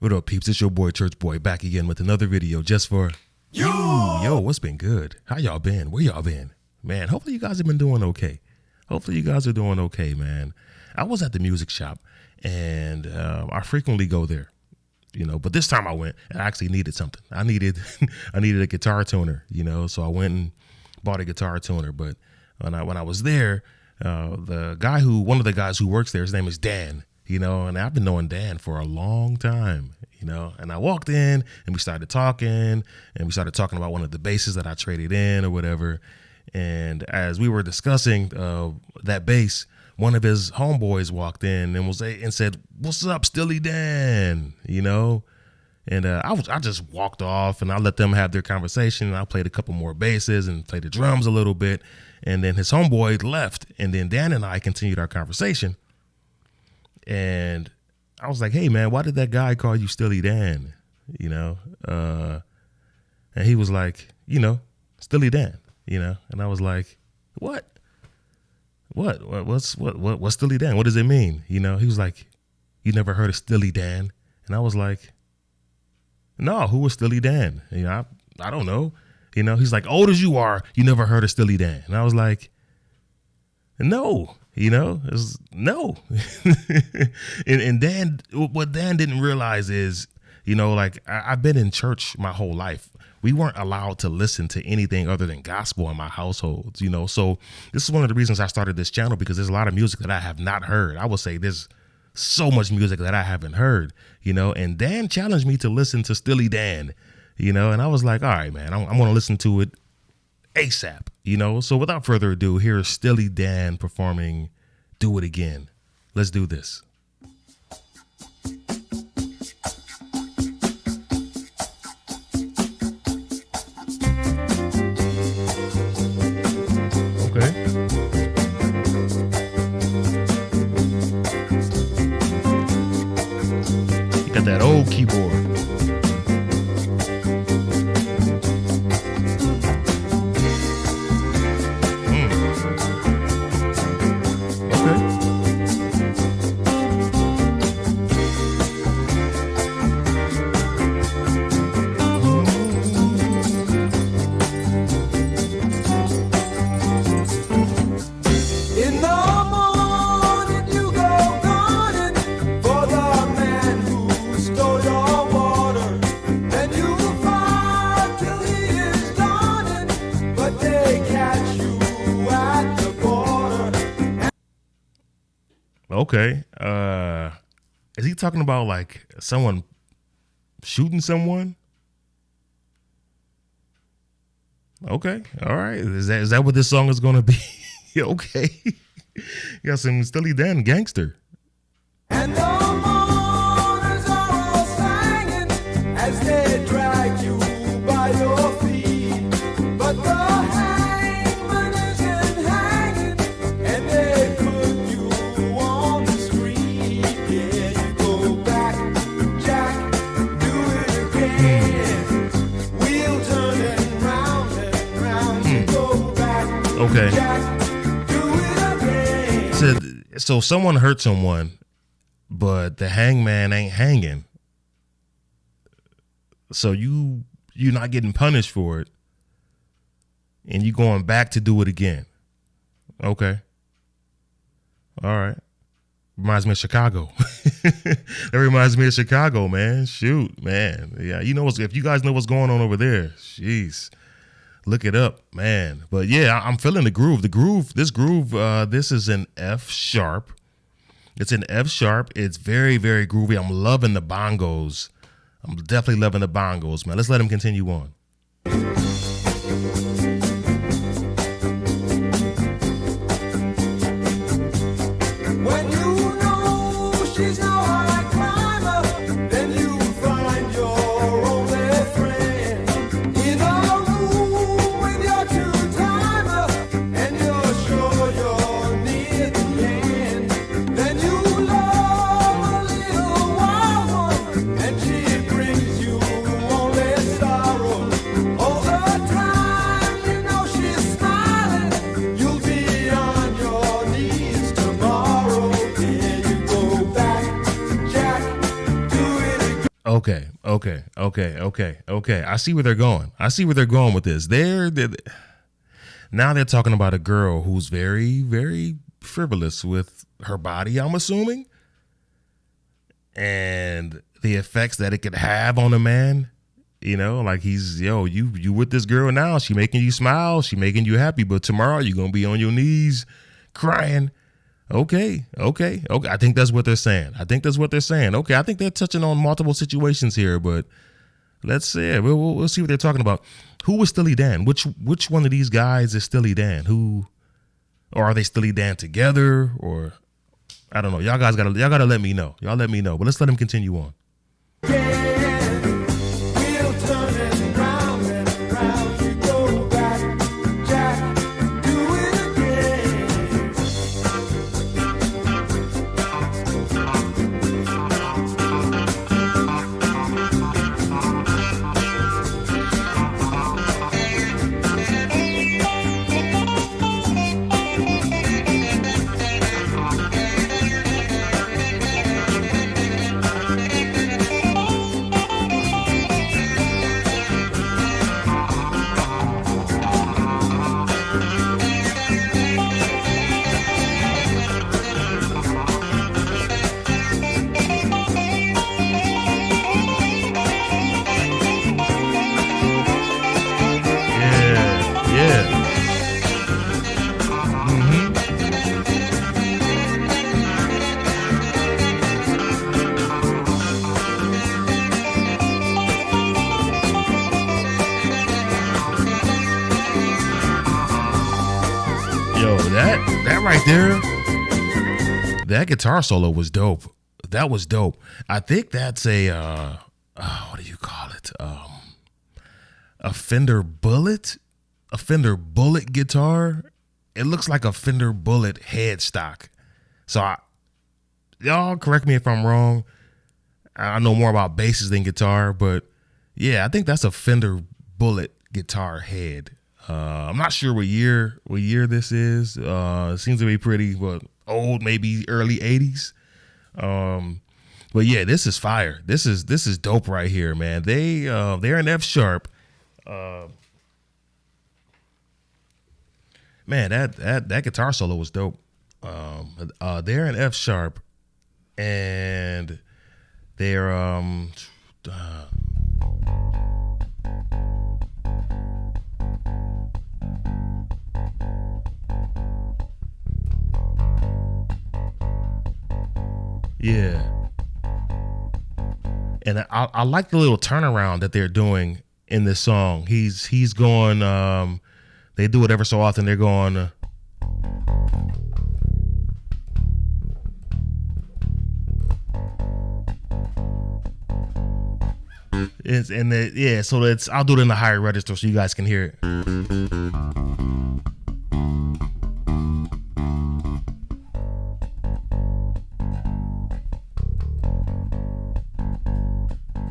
What up, peeps? It's your boy, Church Boy, back again with another video just for you. Yo, what's been good? How y'all been? Where y'all been? Man, hopefully you guys have been doing okay. Hopefully you guys are doing okay, man. I was at the music shop, and I frequently go there, you know, but this time I went and I actually needed something. I needed a guitar tuner, you know, so I went and bought a guitar tuner. But when I was there, one of the guys who works there, his name is Dan. You know, and I've been knowing Dan for a long time, you know, and I walked in and we started talking about one of the basses that I traded in or whatever. And as we were discussing that bass, one of his homeboys walked in and said, "What's up, Steely Dan?" You know, and I just walked off and I let them have their conversation. And I played a couple more basses and played the drums a little bit. And then his homeboy left. And then Dan and I continued our conversation. And I was like, "Hey, man, why did that guy call you Steely Dan?" You know, and he was like, "You know, Steely Dan." You know, and I was like, "What? What's Steely Dan? What does it mean?" You know, he was like, "You never heard of Steely Dan?" And I was like, "No, who was Steely Dan?" You know, I don't know. You know, he's like, "Old as you are, you never heard of Steely Dan?" And I was like, "No." You know, no. and Dan, what Dan didn't realize is, you know, like I've been in church my whole life. We weren't allowed to listen to anything other than gospel in my household, you know. So this is one of the reasons I started this channel, because there's a lot of music that I have not heard. I would say there's so much music that I haven't heard, you know. And Dan challenged me to listen to Steely Dan, you know, and I was like, all right, man, I'm going to listen to it ASAP, you know. So without further ado, here's Steely Dan performing "Do It Again." Let's do this. Okay. You got that old keyboard. Okay. Is he talking about like someone shooting someone? Okay. All right. Is that what this song is going to be? Okay. You got some Steely Dan gangster. And the mourners are all singing as they drag you by your feet. But the hangman isn't hanging, and they put you on the street. Yeah, you go back, Jack, do it again. Wheel turning round and round. You go back, okay. Jack, do it again. So someone hurt someone, but the hangman ain't hanging. So you're not getting punished for it, and you going back to do it again. Okay. All right. Reminds me of Chicago. That reminds me of Chicago, man. Shoot, man. Yeah, you know, if you guys know what's going on over there, jeez, look it up, man. But yeah, I'm feeling the groove. This is an F sharp. It's an F sharp. It's very, very groovy. I'm loving the bongos. I'm definitely loving the bongos, man. Let's let him continue on. When you know she's no high climber, then you find your only friend in a room with your two-timer, and you're sure you're near the end. Then you love a little wild one, and she brings you only sorrow. Okay. I see where they're going. I see where they're going with this. Now they're talking about a girl who's very, very frivolous with her body, I'm assuming, and the effects that it could have on a man. You know, like you with this girl now, she making you smile, she making you happy, but tomorrow you're gonna be on your knees crying. Okay. I think that's what they're saying. Okay, I think they're touching on multiple situations here, but let's see. We'll see what they're talking about. Who was Steely Dan? Which one of these guys is Steely Dan? Or are they Steely Dan together? Or I don't know. Y'all gotta let me know. Y'all let me know. But let's let him continue on. That right there, that guitar solo was dope. That was dope. I think that's a what do you call it? A Fender Bullet guitar. It looks like a Fender Bullet headstock. So y'all correct me if I'm wrong. I know more about basses than guitar, but yeah, I think that's a Fender Bullet guitar head. I'm not sure what year this is. It seems to be pretty old, maybe early 80s. But yeah, this is fire. This is dope right here, man. They're in F sharp. Man, that guitar solo was dope. They're in F sharp, and they're yeah. And I like the little turnaround that they're doing in this song. He's going. They do it ever so often. They're going. So I'll do it in the higher register so you guys can hear it.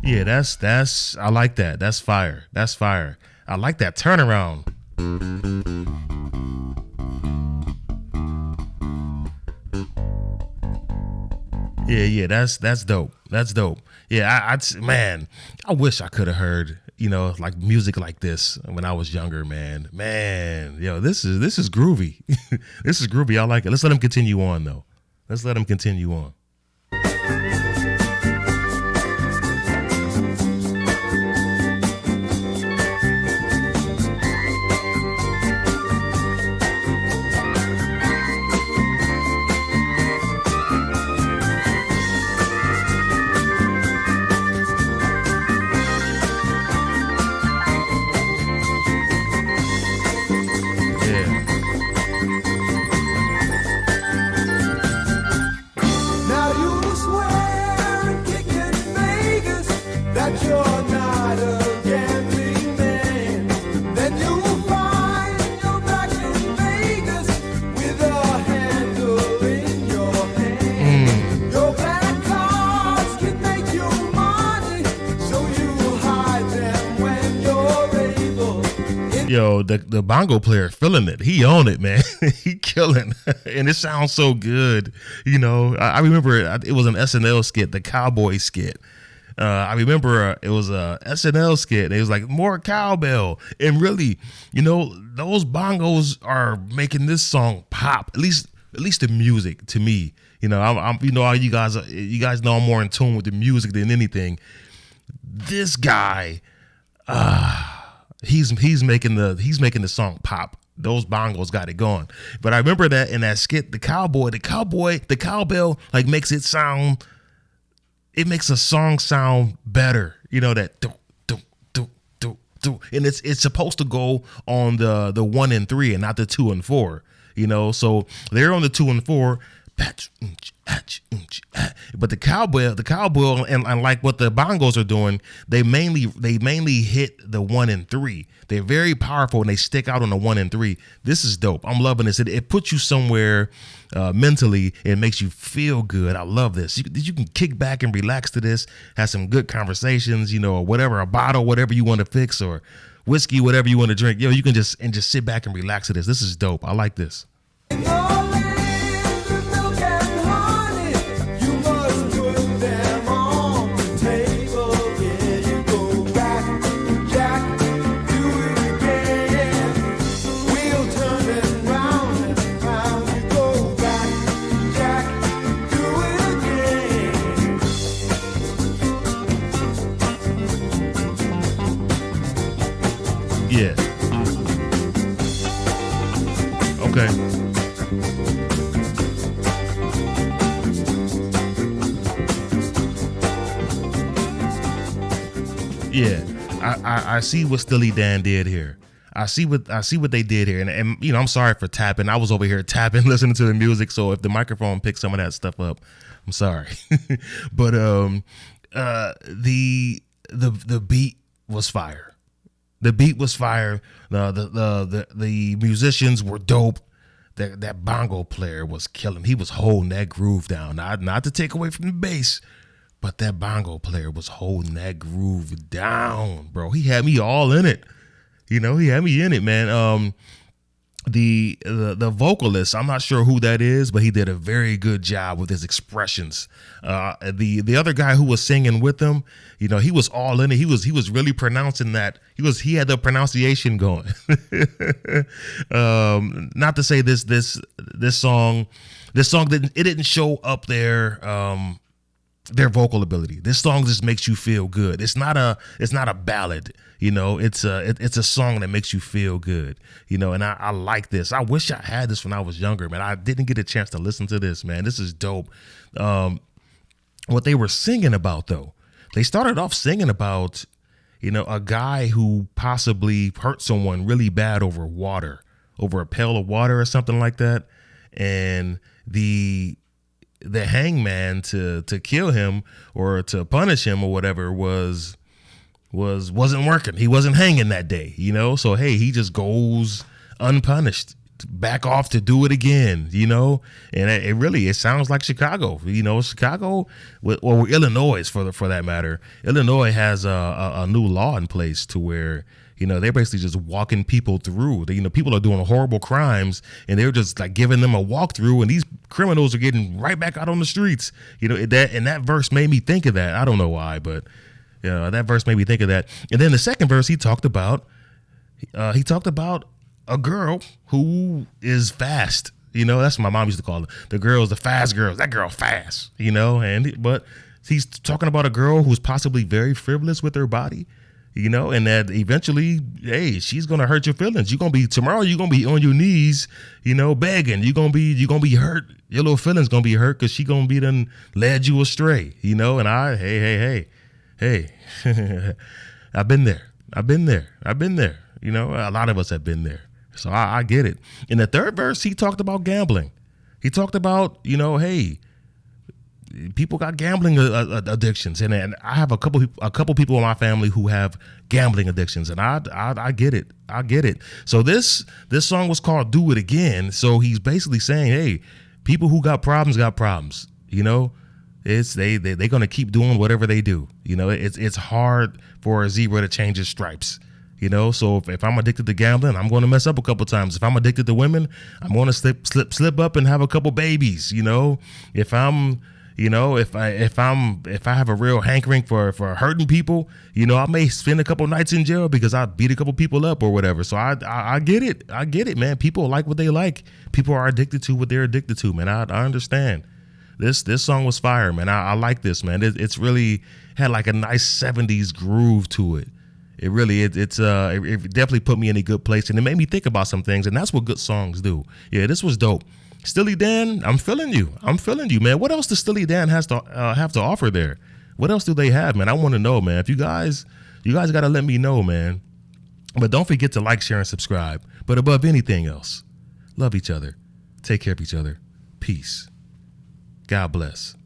Yeah, that's I like that. That's fire. I like that turnaround. Yeah, that's dope. Yeah, I wish I could have heard, like music like this when I was younger, man. Yo, this is groovy. This is groovy. I like it. Let's let him continue on though. Yo, the bongo player feeling it. He on it, man. He killing, and it sounds so good. I remember it was an SNL skit, the cowboy skit. I remember it was a SNL skit. It was like more cowbell, and really, those bongos are making this song pop. At least the music to me. I'm you guys know I'm more in tune with the music than anything. This guy, he's making the song pop. Those bongos got it going. But I remember that in that skit, the cowbell like makes it sound. It makes a song sound better. That do do do do do, and it's supposed to go on the 1 and 3 and not the 2 and 4. So they're on the 2 and 4. But the cowbell, and like what the bongos are doing, they mainly hit the 1 and 3. They're very powerful and they stick out on the 1 and 3. This is dope. I'm loving this. It puts you somewhere mentally. It makes you feel good. I love this. You can kick back and relax to this. Have some good conversations. Or whatever, a bottle, whatever you want to fix, or whiskey, whatever you want to drink. You can just sit back and relax to this. This is dope. I like this. Yeah. Okay. Yeah. I see what STEELYDAN did here. I see what they did here, and I'm sorry for tapping. I was over here tapping, listening to the music. So if the microphone picks some of that stuff up, I'm sorry. But the beat was fire. The beat was fire. The musicians were dope. That bongo player was killing. He was holding that groove down. Not to take away from the bass, but that bongo player was holding that groove down, bro. He had me all in it. He had me in it, man. The vocalist, I'm not sure who that is, but he did a very good job with his expressions. The other guy who was singing with him, he was all in it. He was really pronouncing that. He had the pronunciation going. Not to say this song didn't show up their vocal ability. This song just makes you feel good. It's not a ballad. It's a song that makes you feel good. And I like this. I wish I had this when I was younger, man. I didn't get a chance to listen to this, man. This is dope. What they were singing about, though, they started off singing about, a guy who possibly hurt someone really bad over a pail of water or something like that. And the hangman to kill him or to punish him or whatever wasn't working. He wasn't hanging that day, So hey, he just goes unpunished, back off to do it again, And it sounds like Chicago, Chicago, or Illinois for that matter. Illinois has a new law in place to where they're basically just walking people through. People are doing horrible crimes, and they're just like giving them a walkthrough, and these criminals are getting right back out on the streets. That verse made me think of that. I don't know why, but that verse made me think of that. And then the second verse, he talked about a girl who is fast. That's what my mom used to call it. The fast girls. That girl fast. But he's talking about a girl who's possibly very frivolous with her body. And that eventually, hey, she's gonna hurt your feelings. Tomorrow you're gonna be on your knees, begging. You're gonna be hurt. Your little feelings gonna be hurt because she gonna be done led you astray, And hey, I've been there. A lot of us have been there. So I get it. In the third verse, he talked about gambling. He talked about, hey, people got gambling addictions, and I have a couple people in my family who have gambling addictions, and I get it. I get it. So this song was called "Do It Again." So he's basically saying, hey, people who got problems got problems. It's they're gonna keep doing whatever they do. It's hard for a zebra to change his stripes. So if I'm addicted to gambling, I'm going to mess up a couple times. If I'm addicted to women, I'm going to slip up and have a couple babies. If I'm You know, if I have a real hankering for hurting people, you know, I may spend a couple nights in jail because I beat a couple people up or whatever. So I get it. I get it, man. People like what they like. People are addicted to what they're addicted to, man. I understand. This song was fire, man. I like this, man. It's really had like a nice 70s groove to it. It really it definitely put me in a good place, and it made me think about some things, and that's what good songs do. Yeah, this was dope. Steely Dan, I'm feeling you. I'm feeling you, man. What else does Steely Dan have to offer there? What else do they have, man? I want to know, man. If you guys got to let me know, man. But don't forget to like, share, and subscribe. But above anything else, love each other. Take care of each other. Peace. God bless.